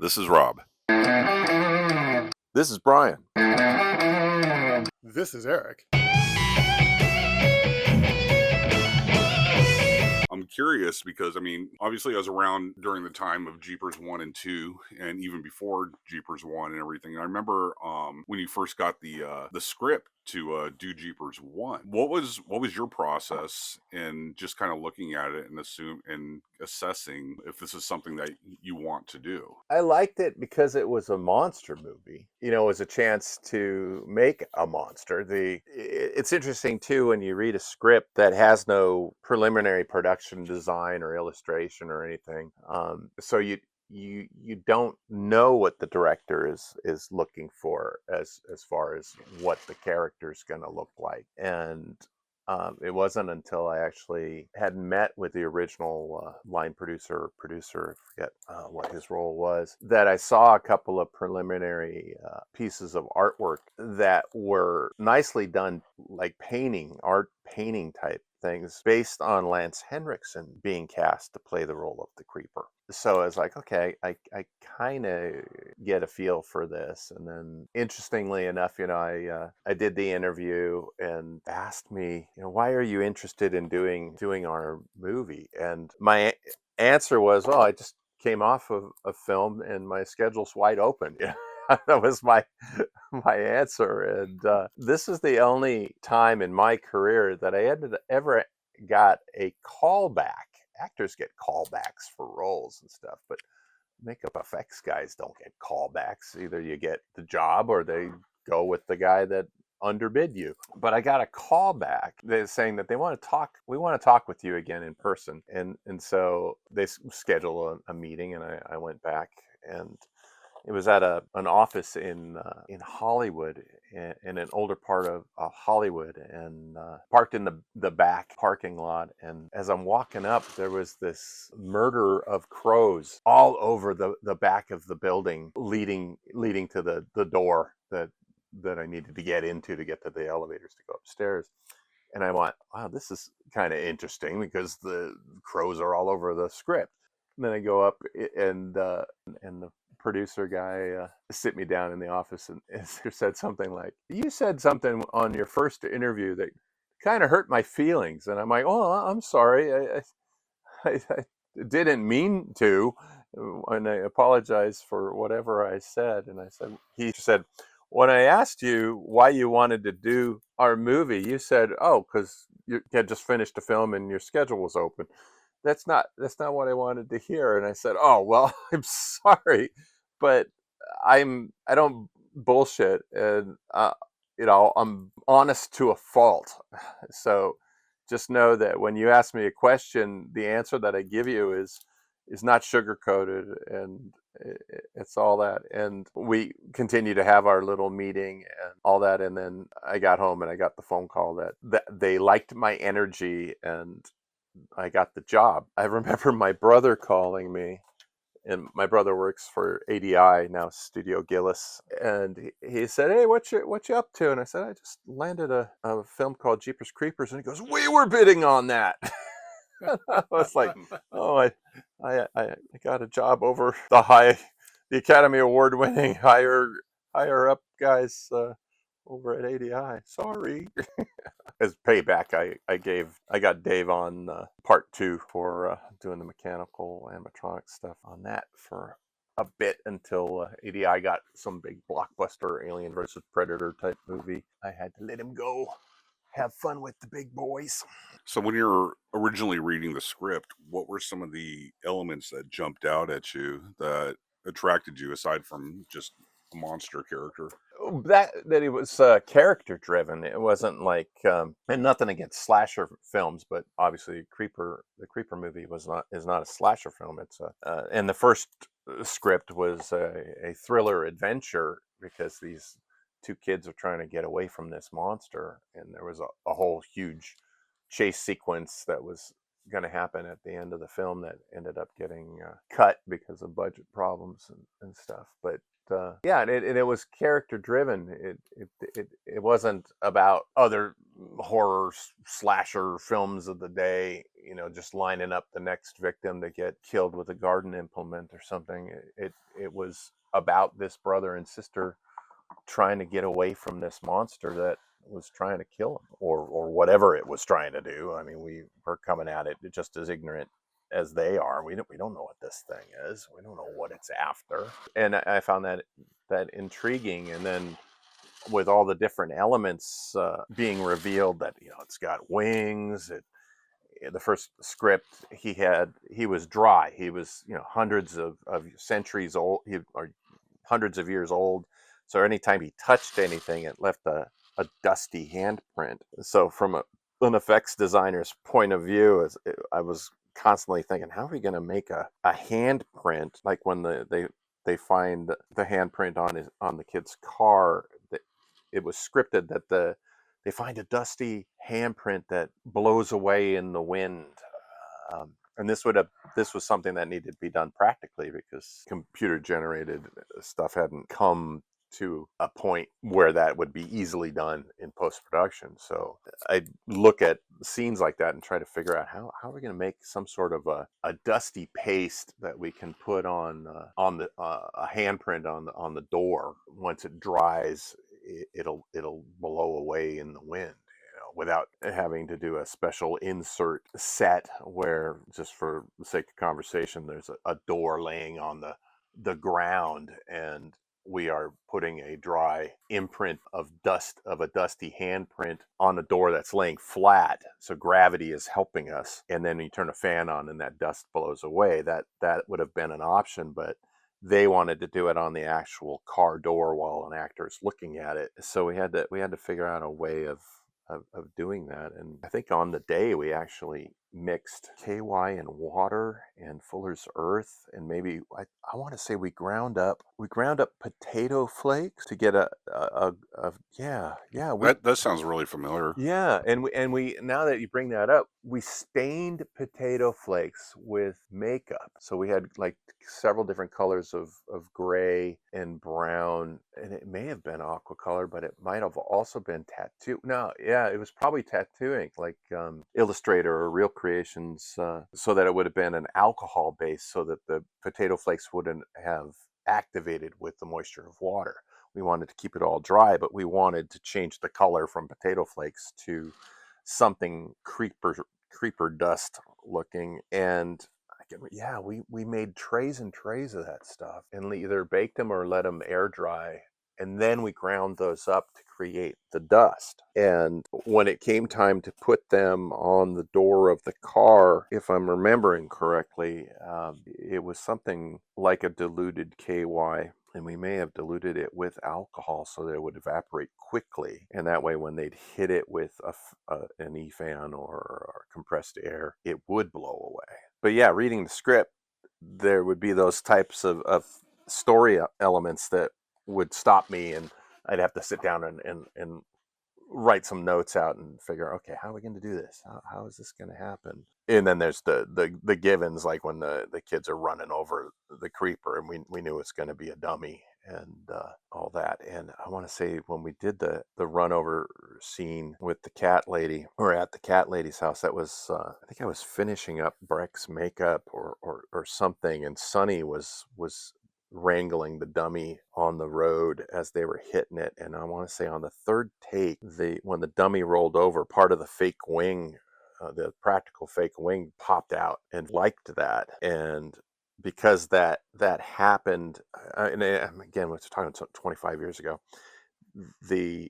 This is Rob. This is Brian. This is Eric. I'm curious because, obviously I was around during the time of Jeepers 1 and 2, and even before Jeepers 1 and everything. I remember when you first got the script to do Jeepers 1. What was your process in just kind of looking at it and assessing if this is something that you want to do? I liked it because it was a monster movie. It was a chance to make a monster. It's interesting too when you read a script that has no preliminary production design or illustration or anything. So you don't know what the director is looking for as far as what the character's going to look like. And it wasn't until I actually had met with the original line producer, I forget what his role was, that I saw a couple of preliminary pieces of artwork that were nicely done, like art painting type things based on Lance Henriksen being cast to play the role of the Creeper. So I was like, okay, I kind of get a feel for this. And then interestingly enough, I did the interview and asked me, why are you interested in doing our movie? And my answer was, I just came off of a film and my schedule's wide open. That was my answer. And this is the only time in my career that I ever got a callback. Actors get callbacks for roles and stuff, but makeup effects guys don't get callbacks. Either you get the job or they go with the guy that underbid you. But I got a callback. They're saying that we want to talk with you again in person. And so they scheduled a meeting, and I went back, and it was at an office in Hollywood, in an older part of Hollywood, and parked in the back parking lot. And as I'm walking up, there was this murder of crows all over the back of the building, leading to the door that I needed to get into to get to the elevators to go upstairs. And I went, wow, this is kind of interesting because the crows are all over the script. And then I go up, and the producer guy sit me down in the office and said something like, you said something on your first interview that kind of hurt my feelings. And I'm like, I'm sorry. I didn't mean to. And I apologize for whatever I said. And he said, when I asked you why you wanted to do our movie, you said, because you had just finished a film and your schedule was open. That's not what I wanted to hear. And I said, well, I'm sorry, but I don't bullshit, and I'm honest to a fault. So just know that when you ask me a question, the answer that I give you is not sugar coated, and it's all that. And we continue to have our little meeting and all that. And then I got home and I got the phone call that they liked my energy and I got the job. I remember my brother calling me, and my brother works for ADI now, Studio Gillis, and he said, "Hey, what you up to?" And I said, "I just landed a film called Jeepers Creepers." And he goes, "We were bidding on that." I was like, I got a job over the Academy Award winning higher up guys over at ADI. Sorry. As payback, I got Dave on part 2 for doing the mechanical animatronic stuff on that for a bit until ADI got some big blockbuster Alien versus Predator type movie. I had to let him go. Have fun with the big boys. So when you're originally reading the script, what were some of the elements that jumped out at you that attracted you aside from just a monster character? That it was character driven. It wasn't like, and nothing against slasher films, but obviously the Creeper movie is not a slasher film. It's and the first script was a thriller adventure because these two kids are trying to get away from this monster, and there was a whole huge chase sequence that was going to happen at the end of the film that ended up getting cut because of budget problems and stuff. But and it was character driven. It wasn't about other horror slasher films of the day. just lining up the next victim to get killed with a garden implement or something. It was about this brother and sister trying to get away from this monster that was trying to kill them, or whatever it was trying to do. I mean, we were coming at it just as ignorant as they are. We don't know what this thing is. We don't know what it's after. And I found that intriguing. And then with all the different elements being revealed, that it's got wings. The first script he was dry. He was hundreds of centuries old. Or hundreds of years old. So anytime he touched anything, it left a dusty handprint. So from an effects designer's point of view, I was constantly thinking, how are we going to make a handprint, like when they find the handprint on the kid's car. It was scripted that they find a dusty handprint that blows away in the wind. And this was something that needed to be done practically, because computer generated stuff hadn't come to a point where that would be easily done in post-production. So I look at scenes like that and try to figure out how are we going to make some sort of a dusty paste that we can put on a handprint on the door. Once it dries, it'll blow away in the wind, without having to do a special insert set where, just for the sake of conversation, there's a door laying on the ground, and we are putting a dry imprint of a dusty handprint on a door that's laying flat. So gravity is helping us. And then you turn a fan on and that dust blows away. That would have been an option, but they wanted to do it on the actual car door while an actor is looking at it. So we had to figure out a way of doing that. And I think on the day we actually mixed KY and water and Fuller's Earth, and maybe I want to say we ground up potato flakes to get That sounds really familiar. and we now that you bring that up, we stained potato flakes with makeup. So we had like several different colors of gray and brown, and it may have been aqua color, but it might have also been tattoo. No, yeah, it was probably tattooing, like Illustrator or Real Creations, so that it would have been an alcohol base, so that the potato flakes wouldn't have activated with the moisture of water. We wanted to keep it all dry, but we wanted to change the color from potato flakes to something creeper dust looking. And we made trays and trays of that stuff, and either baked them or let them air dry. And then we ground those up to create the dust. And when it came time to put them on the door of the car, if I'm remembering correctly, it was something like a diluted KY. And we may have diluted it with alcohol so that it would evaporate quickly. And that way, when they'd hit it with an E-fan or compressed air, it would blow away. But yeah, reading the script, there would be those types of story elements that would stop me, and I'd have to sit down and write some notes out and figure, okay, how are we going to do this? How is this going to happen? And then there's the givens, like when the kids are running over the creeper, and we knew it's going to be a dummy and all that. And I want to say when we did the run over scene with the cat lady, or at the cat lady's house, that was I think I was finishing up Breck's makeup or something, and Sonny was wrangling the dummy on the road as they were hitting it. And I want to say on the third take, when the dummy rolled over, part of the fake wing, the practical fake wing, popped out, and liked that. And because that happened, and again, we're talking 25 years ago, the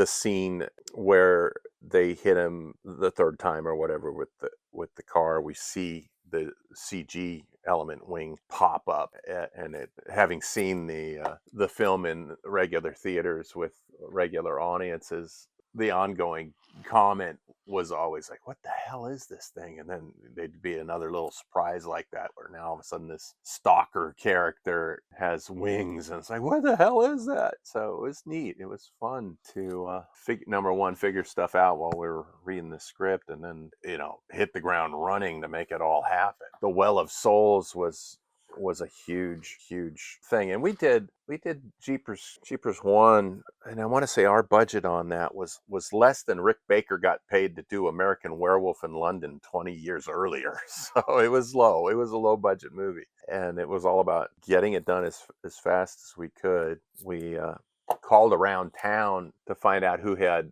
scene where they hit him the third time or whatever with the car, we see the CG element wing pop up, and it, having seen the film in regular theaters with regular audiences, the ongoing comment was always like, what the hell is this thing? And then they'd be another little surprise like that, where now all of a sudden this stalker character has wings, and it's like, what the hell is that? So it was neat. It was fun to figure stuff out while we were reading the script, and then hit the ground running to make it all happen. The Well of Souls was was a huge thing. And we did Jeepers 1, and I want to say our budget on that was less than Rick Baker got paid to do American Werewolf in London 20 years earlier. So it was low. It was a low budget movie, and it was all about getting it done as fast as we could. We called around town to find out who had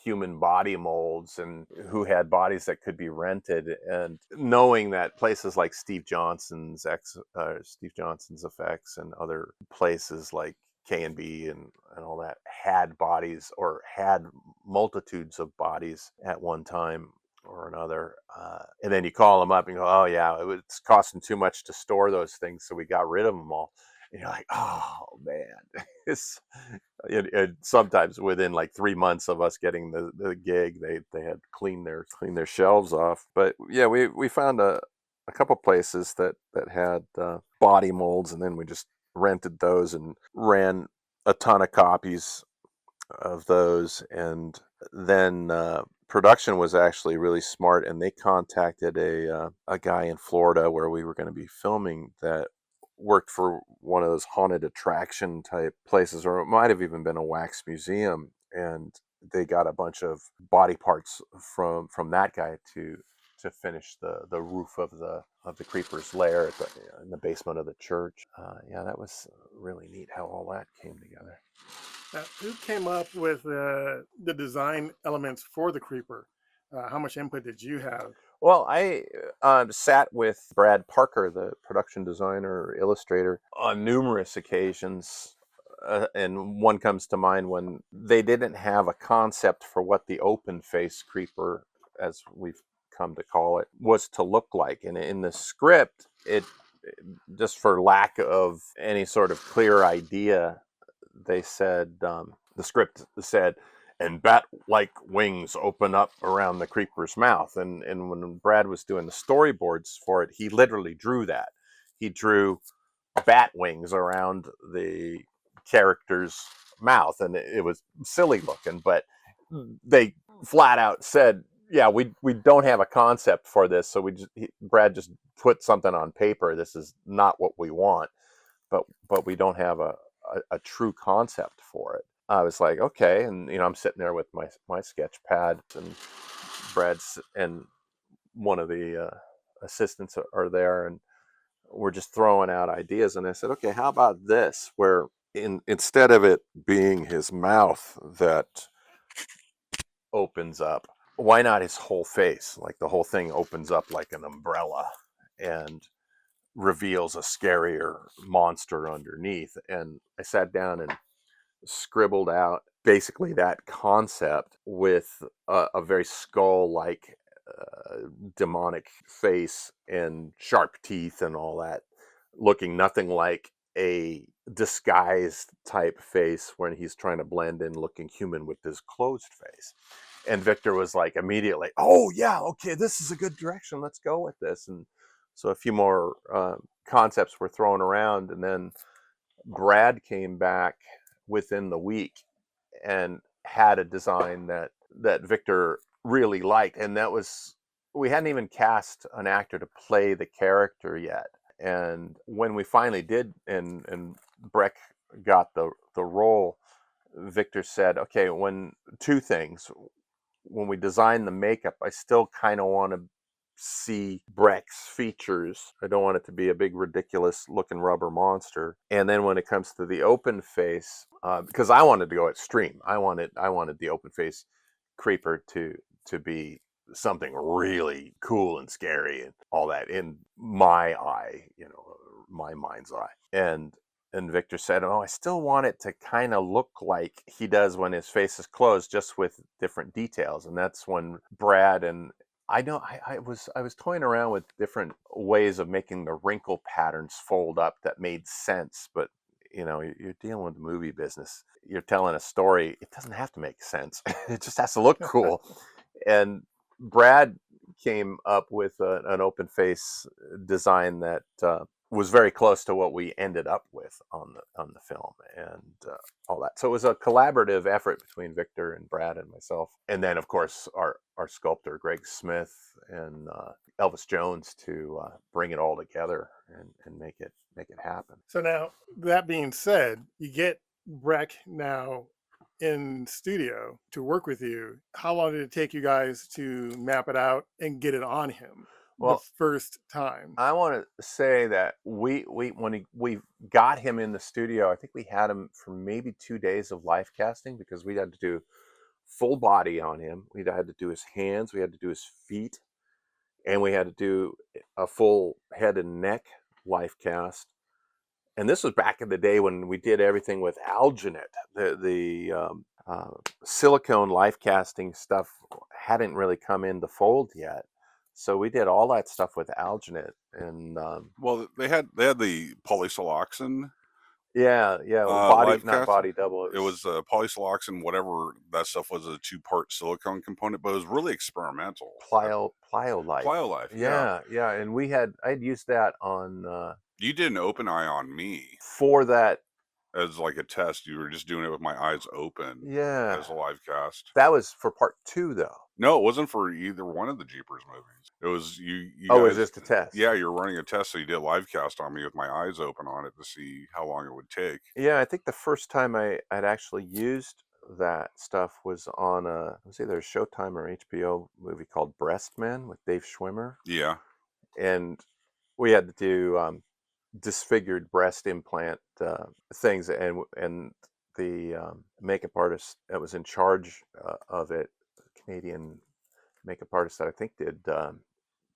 human body molds and who had bodies that could be rented, and knowing that places like Steve Johnson's effects and other places like K&B and all that had bodies or had multitudes of bodies at one time or another, and then you call them up and go, oh yeah, it's costing too much to store those things, so we got rid of them all. And you're like, oh man, it's sometimes within like 3 months of us getting the gig, they had cleaned their shelves off. But yeah, we found a couple places that had body molds, and then we just rented those and ran a ton of copies of those. And then production was actually really smart, and they contacted a guy in Florida where we were going to be filming that worked for one of those haunted attraction type places, or it might have even been a wax museum, and they got a bunch of body parts from that guy to finish the roof of the creeper's lair in the basement of the church. Yeah, that was really neat how all that came together. Who came up with the design elements for the creeper? How much input did you have? Well, I sat with Brad Parker, the production designer, illustrator, on numerous occasions. And one comes to mind when they didn't have a concept for what the open face creeper, as we've come to call it, was to look like. And in the script, it just for lack of any sort of clear idea, they said, the script said, and bat-like wings open up around the creeper's mouth. And when Brad was doing the storyboards for it, he literally drew that. He drew bat wings around the character's mouth, and it was silly looking, but they flat out said, yeah, we don't have a concept for this, so Brad just put something on paper. This is not what we want, but we don't have a true concept for it. I was like, okay, and I'm sitting there with my sketch pad, and Brad's and one of the assistants are there, and we're just throwing out ideas. And I said, okay, how about this, where instead of it being his mouth that opens up, why not his whole face? Like the whole thing opens up like an umbrella and reveals a scarier monster underneath. And I sat down and scribbled out basically that concept with a very skull-like demonic face and sharp teeth and all that, looking nothing like a disguised type face when he's trying to blend in, looking human with his closed face. And Victor was like immediately, oh yeah, okay, this is a good direction, let's go with this. And so a few more concepts were thrown around, and then Brad came back within the week and had a design that Victor really liked. And that was, we hadn't even cast an actor to play the character yet. And when we finally did, and Breck got the role, Victor said, okay, two things. When we design the makeup, I still kind of want to see Breck's features. I don't want it to be a big, ridiculous looking rubber monster. And then when it comes to the open face, because I wanted to go extreme, I wanted the open face creeper to be something really cool and scary and all that in my eye, my mind's eye. And Victor said, oh, I still want it to kind of look like he does when his face is closed, just with different details. And that's when Brad and I was toying around with different ways of making the wrinkle patterns fold up that made sense. But you're dealing with the movie business. You're telling a story. It doesn't have to make sense. It just has to look cool. And Brad came up with an open face design that was very close to what we ended up with on the film, and all that. So it was a collaborative effort between Victor and Brad and myself, and then of course our sculptor Greg Smith and Elvis Jones to bring it all together and make it make it happen. So now, that being said, you get Breck now in studio to work with you. How long did it take you guys to map it out and get it on him the Well, first time? I want to say that we got him in the studio, I think we had him for maybe 2 days of live casting, because we had to do full body on him. We had to do his hands, we had to do his feet, and we had to do a full head and neck life cast. And this was back in the day when we did everything with alginate. The silicone life casting stuff hadn't really come into fold yet, so we did all that stuff with alginate. And Well, they had the polysiloxane yeah, body, live not cast. body double. It was polysiloxane, whatever that stuff was, a 2-part silicone component, but it was really experimental. Plyolife. Plyolife, yeah. Yeah, and I'd used that on You did an open eye on me for that. as like a test. You were just doing it with my eyes open Yeah, as a live cast. that was for part 2 though. No, it wasn't for either one of the Jeepers movies. It was you Oh, it guys, was just a test. yeah, you're running a test, so you did a live cast on me with my eyes open on it to see how long it would take. Yeah, I think the first time I'd actually used that stuff was on it was either a Showtime or HBO movie called Breast Men with Dave Schwimmer, Yeah. and we had to do disfigured breast implant things, and the makeup artist that was in charge of it, Canadian makeup artist that I think did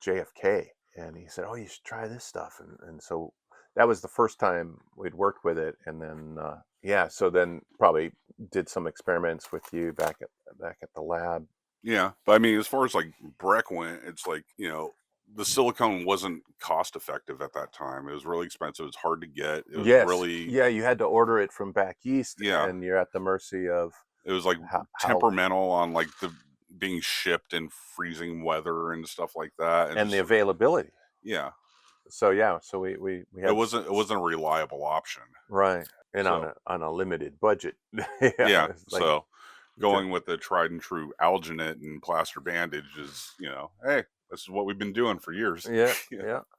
JFK, and he said, "Oh, you should try this stuff," and so that was the first time we'd worked with it, and then so then probably did some experiments with you back at the lab. Yeah, but I mean, as far as like Breck went, it's like, the silicone wasn't cost effective at that time. It was really expensive. It was hard to get. It was really, Yeah, you had to order it from back east, yeah, and you're at the mercy of it was like how temperamental on like the being shipped in freezing weather and stuff like that, and the just, availability. yeah, So we it had wasn't a reliable option. right, and So on a limited budget. yeah, It's like so going with the tried and true alginate and plaster bandage is, hey, this is what we've been doing for years. yeah, Yeah. yeah.